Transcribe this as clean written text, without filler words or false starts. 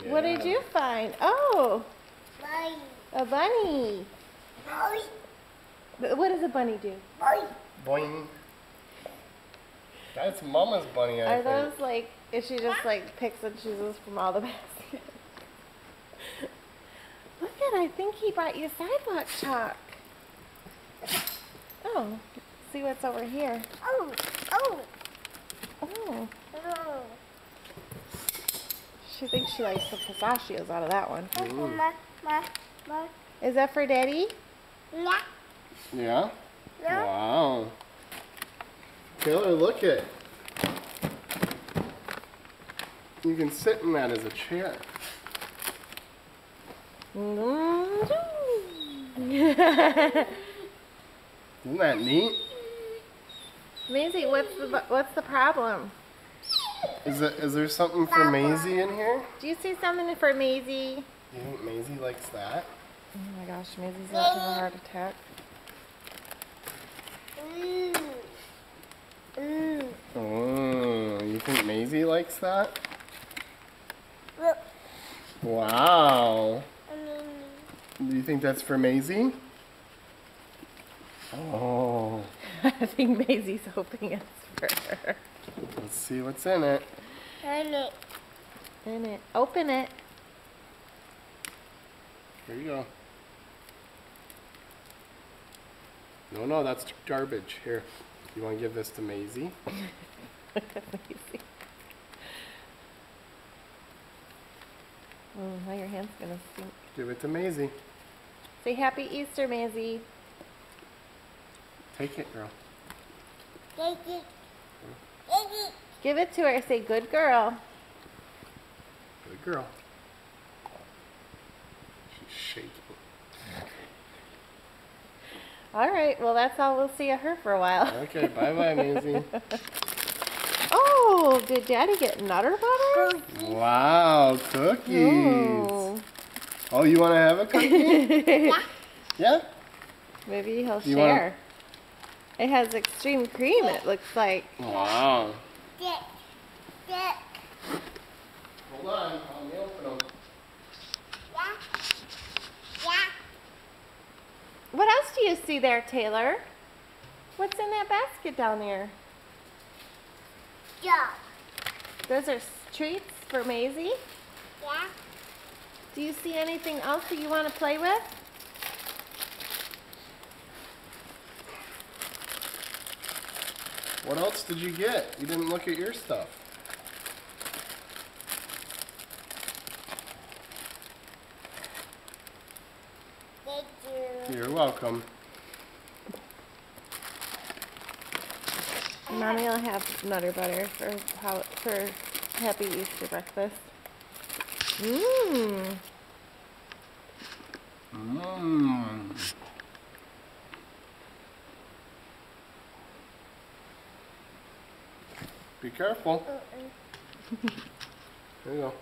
What did you find? Oh, Bunny. a bunny. Bunny. What does a bunny do? Bunny. Boing. That's Mama's bunny, I Are think. those like, if she just like picks and chooses from all the baskets? Look at, I think he brought you sidewalk chalk. Oh, see what's over here. Oh. Oh. Oh, Oh. she thinks she likes the pistachios out of that one. Ma. Is that for Daddy? Yeah. Yeah? Yeah. Wow. Taylor, look it. You can sit in that as a chair. Isn't that neat? Maisie, what's the problem? Is there something for Maisie in here? Do you see something for Maisie? You think Maisie likes that? Oh my gosh, Maisie's not having a heart attack. Oh, you think Maisie likes that? Look. Wow. Do you think that's for Maisie? Oh. I think Maisie's hoping it's for her. Let's see what's in it. Honey. In it. Open it. Here you go. No, that's garbage. Here, you want to give this to Maisie? Look at Maisie. Oh, now your hand's gonna stink. Give it to Maisie. Say Happy Easter, Maisie. Take it, girl. Take it. Take it. Give it to her. Say good girl. Good girl. She's shaking. All right. Well, that's all we'll see of her for a while. Okay, bye-bye, Maisie. Oh, did Daddy get Nutter Butter? Wow, cookies. Ooh. Oh, you want to have a cookie? Yeah? Maybe he'll You share. It has extreme cream, it looks like. Wow. Get. Get. Hold on, let me open them. Yeah. Yeah. What else do you see there, Taylor? What's in that basket down there? Yeah. Those are treats for Maisie. Yeah. Do you see anything else that you want to play with? What else did you get? You didn't look at your stuff. Thank you. You're welcome. Mommy will have Nutter Butter for Happy Easter breakfast. Mmm. Mmm. Be careful. There you go.